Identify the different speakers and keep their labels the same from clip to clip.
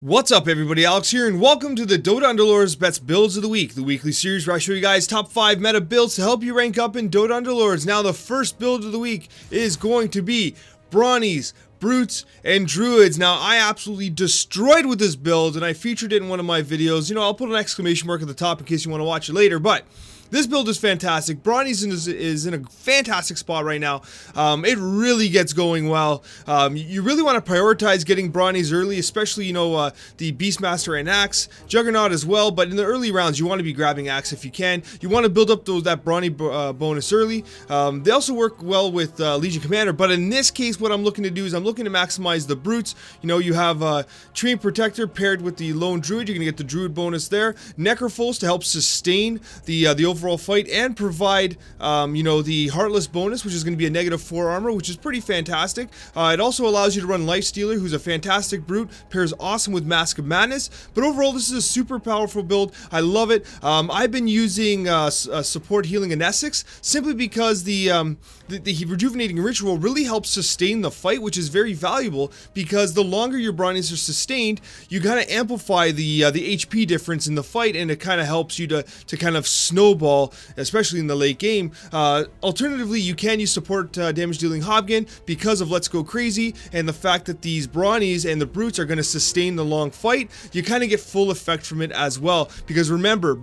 Speaker 1: What's up everybody, Alex here, and welcome to the Dota Underlords Best Builds of the Week, the weekly series where I show you guys top 5 meta builds to help you rank up in Dota Underlords. Now the first build of the week is going to be Brawnies, Brutes, and Druids. Now I absolutely destroyed with this build, and I featured it in one of my videos. You know, I'll put an exclamation mark at the top in case you want to watch it later, but this build is fantastic. Brawnies is in a fantastic spot right now. It really gets going well. You really want to prioritize getting Brawnies early, especially, you know, the Beastmaster and Axe, Juggernaut as well, but in the early rounds, you want to be grabbing Axe if you can. You want to build up that Brawny bonus early. They also work well with Legion Commander, but in this case, what I'm looking to do is I'm looking to maximize the Brutes. You know, you have Treant Protector paired with the Lone Druid. You're going to get the Druid bonus there. Necrophos to help sustain the overall fight and provide, you know, the Heartless bonus, which is going to be a -4 armor, which is pretty fantastic. It also allows you to run Lifestealer, who's a fantastic brute, pairs awesome with Mask of Madness. But overall, this is a super powerful build. I love it. I've been using support healing in Essex simply because the rejuvenating ritual really helps sustain the fight, which is very valuable because the longer your Brawnies are sustained, you kind of amplify the HP difference in the fight, and it kind of helps you to kind of snowball, especially in the late game. Alternatively, you can use support damage dealing Hobgen because of Let's Go Crazy and the fact that these Brawnies and the Brutes are going to sustain the long fight. You kind of get full effect from it as well, because remember,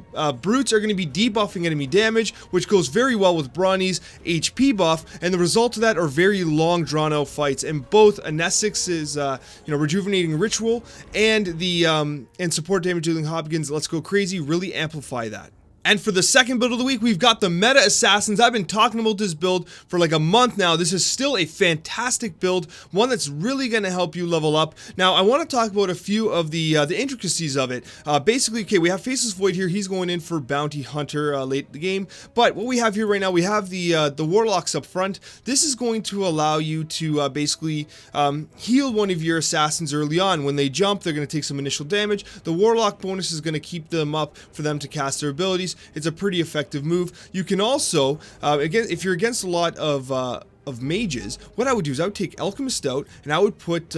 Speaker 1: Brutes are going to be debuffing enemy damage, which goes very well with Brawnies HP buff, and the result of that are very long drawn out fights. And both Anessix's you know, rejuvenating ritual and the and support damage dealing Hobgen's Let's Go Crazy really amplify that. And for the second build of the week, we've got the Meta Assassins. I've been talking about this build for like a month now. This is still a fantastic build, one that's really going to help you level up. Now, I want to talk about a few of the intricacies of it. Basically, okay, we have Faceless Void here. He's going in for Bounty Hunter late in the game. But what we have here right now, we have the Warlocks up front. This is going to allow you to basically heal one of your Assassins early on. When they jump, they're going to take some initial damage. The Warlock bonus is going to keep them up for them to cast their abilities. It's a pretty effective move. You can also, again, if you're against a lot of mages, what I would do is I would take Alchemist out, and I would put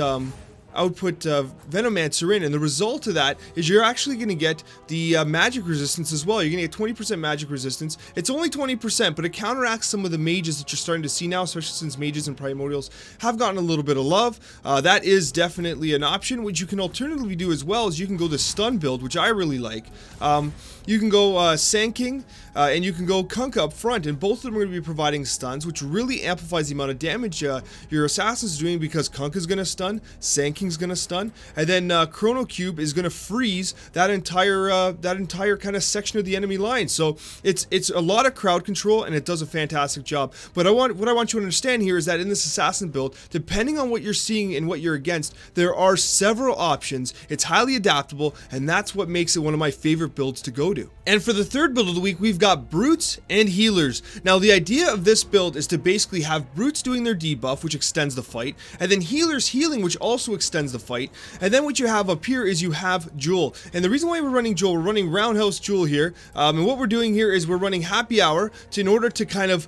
Speaker 1: Venomancer in, and the result of that is you're actually going to get the magic resistance as well. You're going to get 20% magic resistance. It's only 20%, but it counteracts some of the mages that you're starting to see now, especially since mages and Primordials have gotten a little bit of love. That is definitely an option. What you can alternatively do as well is you can go the stun build, which I really like. You can go Sand King, and you can go Kunkka up front, and both of them are going to be providing stuns, which really amplifies the amount of damage your Assassin's doing, because Kunkka's going to stun, Sand King's going to stun, and then Chrono Cube is going to freeze that entire kind of section of the enemy line. So it's a lot of crowd control, and it does a fantastic job. But what I want you to understand here is that in this Assassin build, depending on what you're seeing and what you're against, there are several options. It's highly adaptable, and that's what makes it one of my favorite builds to go to. And for the third build of the week, we've got Brutes and Healers. Now, the idea of this build is to basically have Brutes doing their debuff, which extends the fight, and then Healers healing, which also extends the fight. And then what you have up here is you have Jewel. And the reason why we're running Jewel, we're running Roundhouse Jewel here. And what we're doing here is we're running Happy Hour in order to kind of,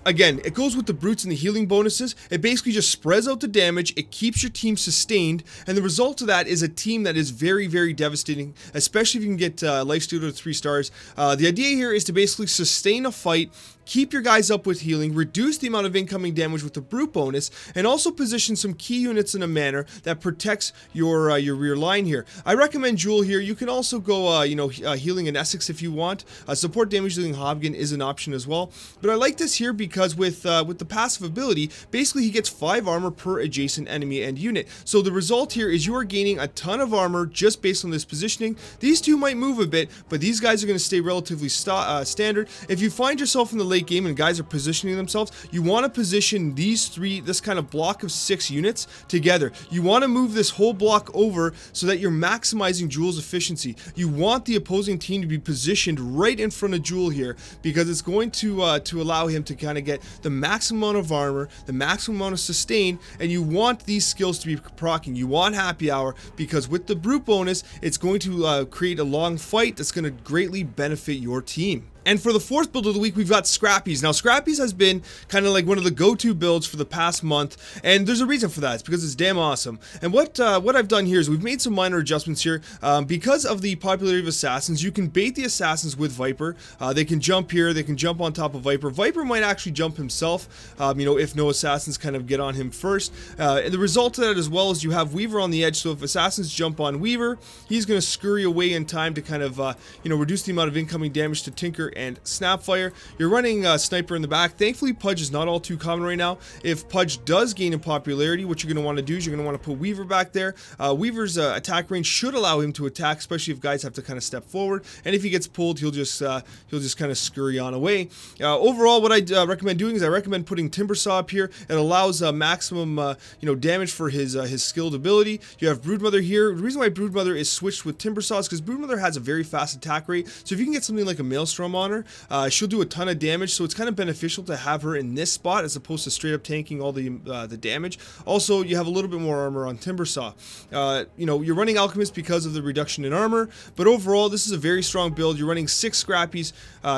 Speaker 1: again, it goes with the Brutes and the healing bonuses. It basically just spreads out the damage. It keeps your team sustained. And the result of that is a team that is very, very devastating, especially if you can get Lifestealer to 3 stars. The idea here is to basically sustain a fight, keep your guys up with healing, reduce the amount of incoming damage with the Brute bonus, and also position some key units in a manner that protects your rear line here. I recommend Jewel here. You can also go, you know, healing in Essex if you want. Support damage dealing Hobgen is an option as well. But I like this here because with the passive ability, basically he gets 5 armor per adjacent enemy and unit. So the result here is you are gaining a ton of armor just based on this positioning. These two might move a bit, but these guys are going to stay relatively standard. If you find yourself in the late game and guys are positioning themselves, you want to position this kind of block of 6 units together. You want to move this whole block over so that you're maximizing Jewel's efficiency. You want the opposing team to be positioned right in front of Jewel here, because it's going to allow him to kind of get the maximum amount of armor, the maximum amount of sustain, and you want these skills to be proccing. You want Happy Hour, because with the Brute bonus, it's going to create a long fight that's going to greatly benefit your team. And for the fourth build of the week, we've got Scrappies. Now, Scrappies has been kind of like one of the go-to builds for the past month, and there's a reason for that. It's because it's damn awesome. And what I've done here is we've made some minor adjustments here. Because of the popularity of Assassins, you can bait the Assassins with Viper. They can jump here, they can jump on top of Viper. Viper might actually jump himself, you know, if no Assassins kind of get on him first. And the result of that as well is you have Weaver on the edge, so if Assassins jump on Weaver, he's going to scurry away in time to kind of, you know, reduce the amount of incoming damage to Tinker and Snapfire. You're running Sniper in the back. Thankfully, Pudge is not all too common right now. If Pudge does gain in popularity, what you're going to want to do is you're going to want to put Weaver back there. Weaver's attack range should allow him to attack, especially if guys have to kind of step forward. And if he gets pulled, he'll just kind of scurry on away. Overall, what I recommend doing is I recommend putting Timbersaw up here. It allows maximum you know, damage for his skilled ability. You have Broodmother here. The reason why Broodmother is switched with Timbersaw is because Broodmother has a very fast attack rate. So if you can get something like a Maelstrom on her, she'll do a ton of damage, so it's kind of beneficial to have her in this spot as opposed to straight up tanking all the damage. Also, you have a little bit more armor on Timbersaw. You know, you're running Alchemist because of the reduction in armor, but overall, this is a very strong build. You're running 6 Scrappies,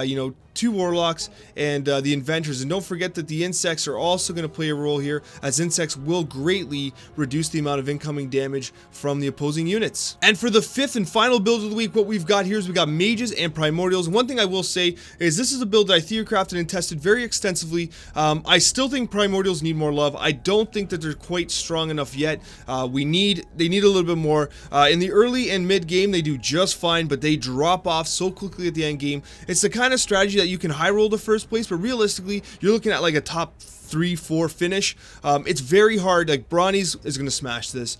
Speaker 1: you know, 2 Warlocks, and the Inventors. And don't forget that the Insects are also going to play a role here, as Insects will greatly reduce the amount of incoming damage from the opposing units. And for the 5th and final build of the week, what we've got here is we've got Mages and Primordials. And one thing I will say is this is a build that I theocrafted and tested very extensively. I still think Primordials need more love. I don't think that they're quite strong enough yet. They need a little bit more. In the early and mid game, they do just fine, but they drop off so quickly at the end game. It's the kind of strategy that you can high roll the first place, but realistically, you're looking at like a top 3-4 finish. It's very hard. Like Brawnies is going to smash this.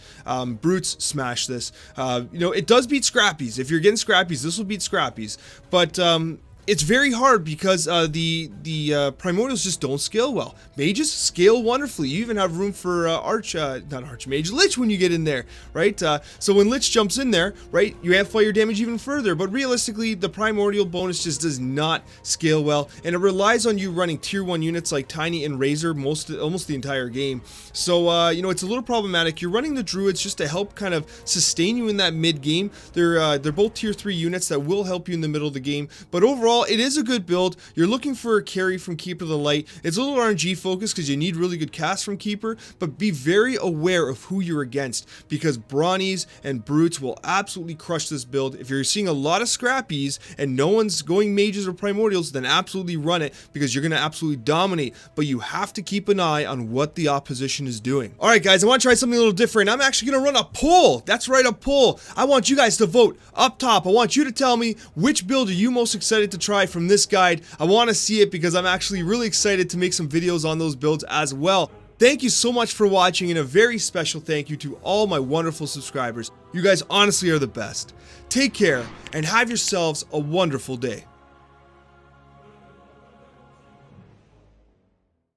Speaker 1: Brutes smash this. You know, it does beat Scrappies. If you're getting Scrappies, this will beat Scrappies. But it's very hard because the Primordials just don't scale well. Mages scale wonderfully. You even have room for not Archmage, Lich when you get in there, right? So when Lich jumps in there, right, you amplify your damage even further. But realistically, the Primordial bonus just does not scale well, and it relies on you running tier 1 units like Tiny and Razor almost the entire game. So you know, it's a little problematic. You're running the Druids just to help kind of sustain you in that mid game. They're both tier 3 units that will help you in the middle of the game, but overall, it is a good build. You're looking for a carry from Keeper of the Light. It's a little RNG focused because you need really good casts from Keeper, but be very aware of who you're against because Brawnies and Brutes will absolutely crush this build. If you're seeing a lot of Scrappies and no one's going Mages or Primordials, then absolutely run it because you're going to absolutely dominate, but you have to keep an eye on what the opposition is doing. Alright guys, I want to try something a little different. I'm actually going to run a poll. That's right, a poll. I want you guys to vote up top. I want you to tell me which build are you most excited to try from this guide. I want to see it because I'm actually really excited to make some videos on those builds as well. Thank you so much for watching, and a very special thank you to all my wonderful subscribers. You guys honestly are the best. Take care and have yourselves a wonderful day.